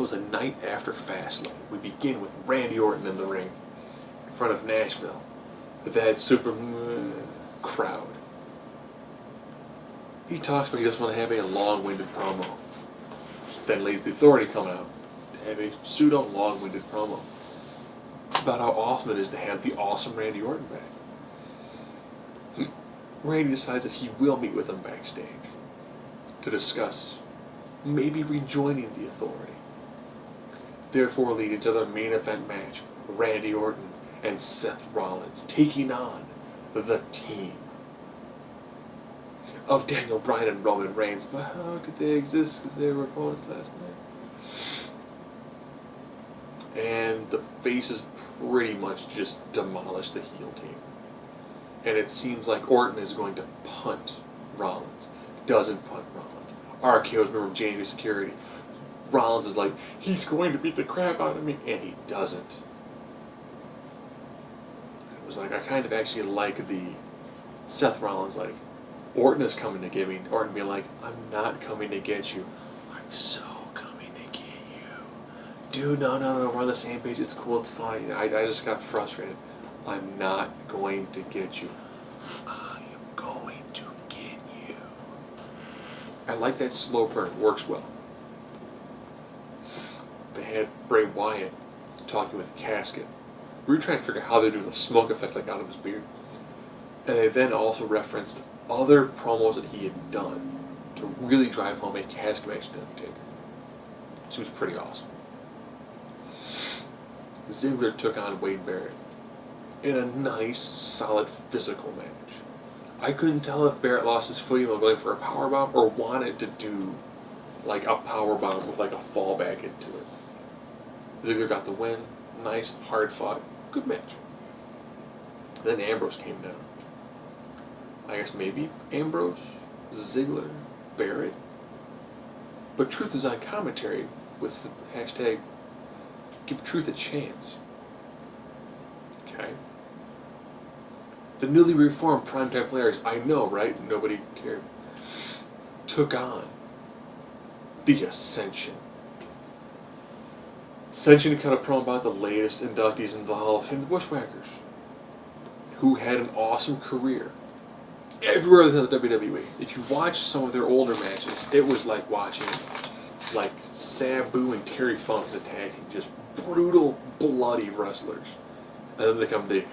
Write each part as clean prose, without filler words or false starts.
So it's a night after Fastlane. We begin with Randy Orton in the ring in front of Nashville with that super crowd. He talks, but he doesn't want to have a long-winded promo. Then leaves the Authority coming out to have a pseudo long-winded promo about how awesome it is to have the awesome Randy Orton back. Randy decides that he will meet with him backstage to discuss maybe rejoining the Authority. Therefore leading to their main event match, Randy Orton and Seth Rollins taking on the team of Daniel Bryan and Roman Reigns. But how could they exist? Because they were opponents last night. And the faces pretty much just demolished the heel team. And it seems like Orton is going to punt Rollins. Doesn't punt Rollins. RKO's member of January Security. Rollins is like, he's going to beat the crap out of me, and he doesn't. It was like, I kind of actually like the Seth Rollins, like, Orton is coming to get me. Orton being like, I'm not coming to get you. I'm so coming to get you. Dude, no, we're on the same page. It's cool, it's fine. I just got frustrated. I'm not going to get you. I am going to get you. I like that slow burn. Works well. They had Bray Wyatt talking with Casket. We were trying to figure out how they're doing the smoke effect like out of his beard. And they then also referenced other promos that he had done to really drive home a Casket match to Undertaker. Which was pretty awesome. Ziggler took on Wade Barrett in a nice, solid physical match. I couldn't tell if Barrett lost his footing while going for a powerbomb or wanted to do like a powerbomb with like a fallback into it. Ziggler got the win. Nice, hard fought, good match. Then Ambrose came down. I guess maybe Ambrose, Ziggler, Barrett. But Truth is on commentary with the hashtag Give Truth a Chance. Okay. The newly reformed primetime players, I know, right? Nobody cared. Took on the Ascension. Ascension cut a promo about the latest inductees into the Hall of Fame, the Bushwhackers, who had an awesome career everywhere within the WWE. If you watch some of their older matches, it was like watching like Sabu and Terry Funk as a tag team, just brutal, bloody wrestlers. And then they come the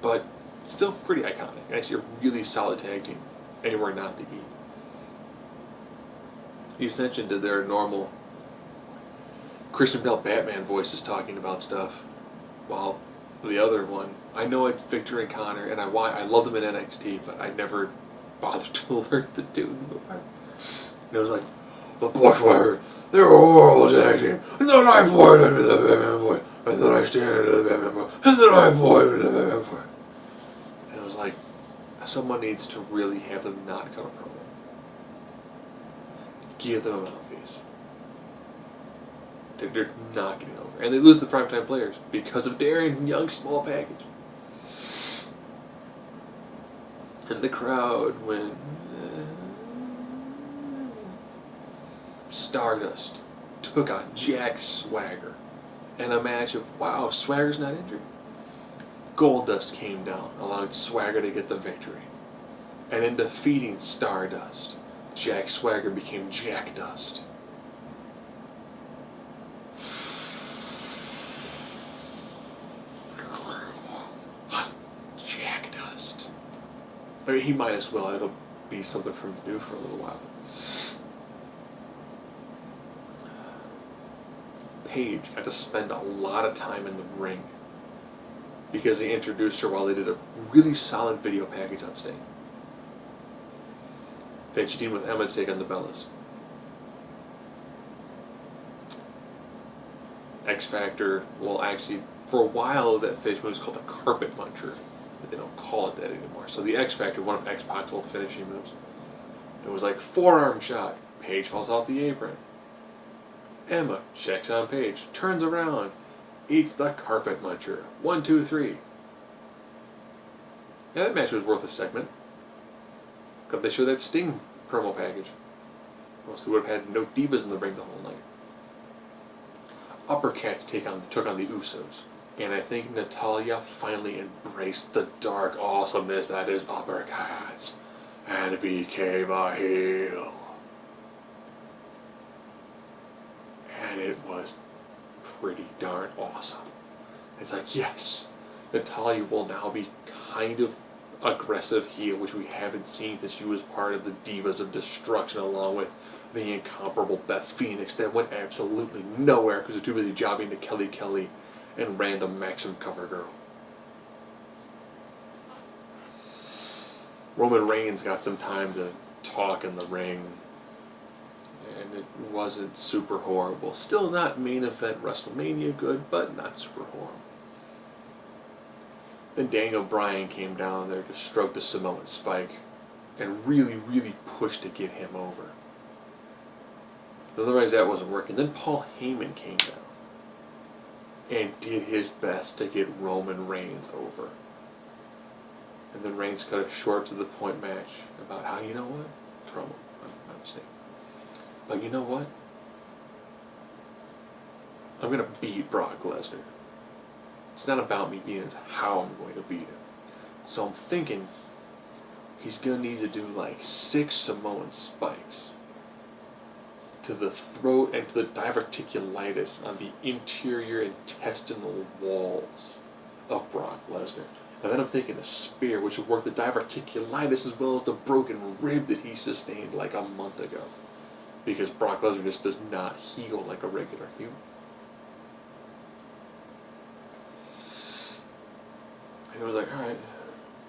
but still pretty iconic. Actually, a really solid tag team. Anywhere not the E. The Ascension did their normal Christian Bale Batman voices talking about stuff, while the other one, I know it's Victor and Connor, and I love them in NXT, but I never bothered to learn to do them. And it was like, the Bushwhackers, they're a horrible tag team, and then I point into the Batman voice, and then I stand into the Batman voice, and then I point into the Batman voice. And it was like, someone needs to really have them not cut a promo. Give them a mouthpiece. They're not getting over. And they lose the primetime players because of Darren Young's small package. And the crowd went... Stardust took on Jack Swagger in a match of, wow, Swagger's not injured. Goldust came down, allowing Swagger to get the victory. And in defeating Stardust, Jack Swagger became Jack Dust. Jack Dust. I mean, he might as well. It'll be something for him to do for a little while. Paige had to spend a lot of time in the ring because they introduced her while they did a really solid video package on Sting. Then she teamed with Emma to take on the Bellas. X Factor, well, actually, for a while that finish move was called the Carpet Muncher, but they don't call it that anymore. So the X Factor, one of X-Pac's old finishing moves, it was like forearm shot. Paige falls off the apron. Emma checks on Paige, turns around, eats the Carpet Muncher. 1, 2, 3. Yeah, that match was worth a segment. Because they showed that Sting promo package. Or else they would have had no divas in the ring the whole night. Uppercats took on the Usos. And I think Natalya finally embraced the dark awesomeness that is uppercuts and became a heel. And it was pretty darn awesome. It's like, yes, Natalya will now be kind of aggressive heel, which we haven't seen since she was part of the Divas of Destruction, along with the incomparable Beth Phoenix, that went absolutely nowhere because they're too busy jobbing to Kelly Kelly and random Maxim cover girl. Roman Reigns got some time to talk in the ring, and it wasn't super horrible. Still not main event WrestleMania good, but not super horrible. Then Daniel Bryan came down there to stroke the Samoan Spike and really, really pushed to get him over. Otherwise that wasn't working. Then Paul Heyman came down and did his best to get Roman Reigns over. And then Reigns cut a short to the point match about how, you know what? Trouble. My mistake. But you know what? I'm going to beat Brock Lesnar. It's not about me beating him, it's how I'm going to beat him. So I'm thinking he's going to need to do like 6 Samoan spikes to the throat and to the diverticulitis on the interior intestinal walls of Brock Lesnar. And then I'm thinking a spear, which would work the diverticulitis as well as the broken rib that he sustained like a month ago. Because Brock Lesnar just does not heal like a regular human. And it was like, alright,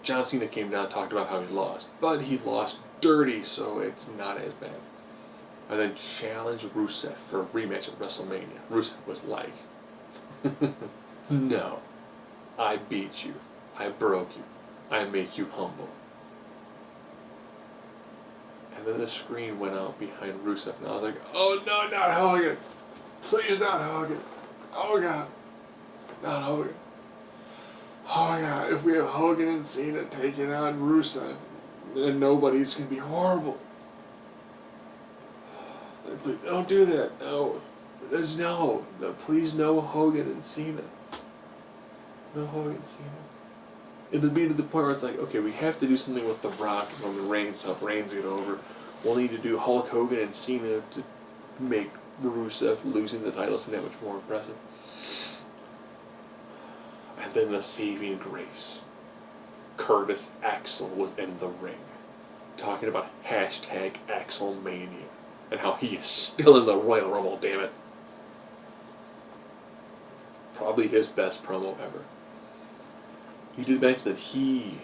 John Cena came down and talked about how he lost. But he lost dirty, so it's not as bad. And then challenged Rusev for a rematch at WrestleMania. Rusev was like, no, I beat you. I broke you. I make you humble. And then the screen went out behind Rusev, and I was like, oh no, not Hogan. Please not Hogan. Oh God. Not Hogan. Oh my God, if we have Hogan and Cena taking on Rusev, then nobody's going to be horrible. Please don't do that. No. There's no. Please no Hogan and Cena. No Hogan and Cena. It would be to the point where it's like, okay, we have to do something with The Rock and Roman Reigns to help Reigns get over. We'll need to do Hulk Hogan and Cena to make Rusev losing the titles that much more impressive. And then the saving grace. Curtis Axel was in the ring, talking about hashtag Axelmania and how he is still in the Royal Rumble, damn it. Probably his best promo ever. He did mention that he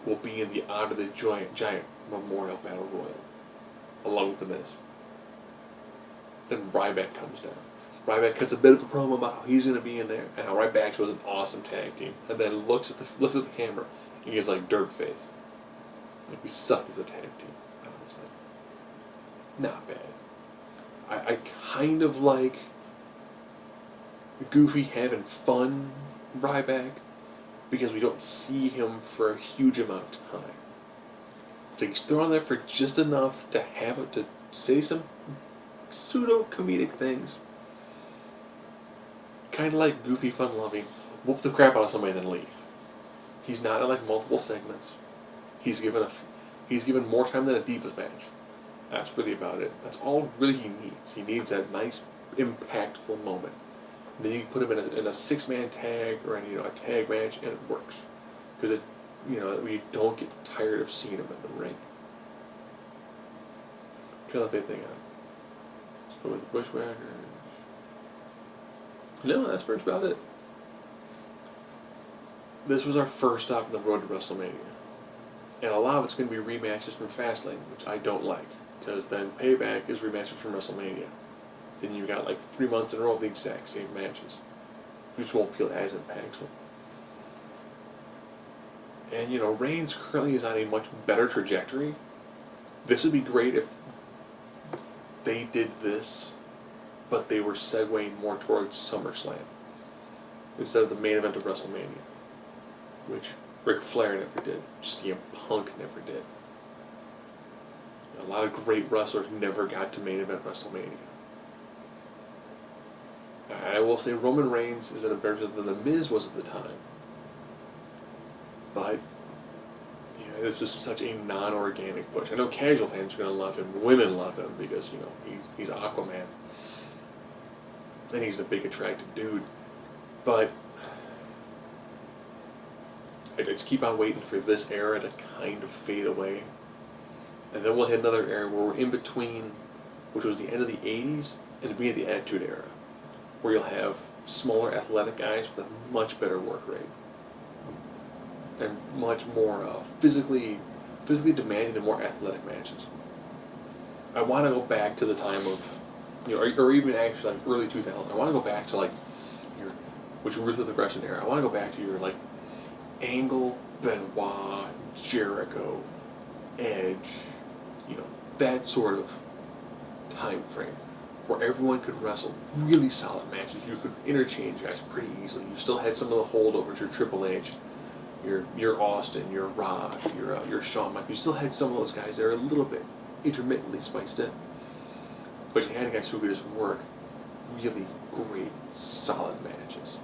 will be in the Honor the Giant Memorial Battle Royal, along with The Miz. Then Ryback comes down. Ryback cuts a bit of a promo about how he's going to be in there, and how Ryback was an awesome tag team, and then looks at the camera, and gives like dirt face. Like, we suck as a tag team. I was like, not bad. I kind of like goofy having fun Ryback, because we don't see him for a huge amount of time. So he's thrown there for just enough to have it to say some pseudo-comedic things. Kind of like goofy, fun-loving, whoop the crap out of somebody then leave. He's not in like multiple segments. He's given more time than a Divas match. That's really about it. That's all really he needs. He needs that nice, impactful moment. And then you put him in a 6-man tag or in, a tag match, and it works. Because we don't get tired of seeing him in the ring. Try that big thing out. Let's go with the Bushwhackers. No, that's pretty much about it. This was our first stop on the road to WrestleMania. And a lot of it's going to be rematches from Fastlane, which I don't like. Because then Payback is rematches from WrestleMania. Then you got like 3 months in a row of the exact same matches, which won't feel as impactful. And Reigns currently is on a much better trajectory. This would be great if they did this, but they were segueing more towards SummerSlam instead of the main event of WrestleMania, which Ric Flair never did, CM Punk never did. A lot of great wrestlers never got to main event WrestleMania. I will say Roman Reigns is in a better position than The Miz was at the time. But, this is such a non-organic push. I know casual fans are going to love him. Women love him because, he's Aquaman. And he's a big, attractive dude. But I just keep on waiting for this era to kind of fade away. And then we'll hit another era where we're in between, which was the end of the 80s and the beginning of the Attitude Era, where you'll have smaller athletic guys with a much better work rate. And much more physically demanding and more athletic matches. I want to go back to the time of, or even actually like early 2000s. I want to go back to which Ruthless Aggression era. I want to go back to your Angle, Benoit, Jericho, Edge, that sort of time frame where everyone could wrestle really solid matches. You could interchange guys pretty easily. You still had some of the holdovers, your Triple H, your Austin, your Rock, your Shawn Michaels. You still had some of those guys that are a little bit intermittently spiced in. But you had guys who could just work really great, solid matches.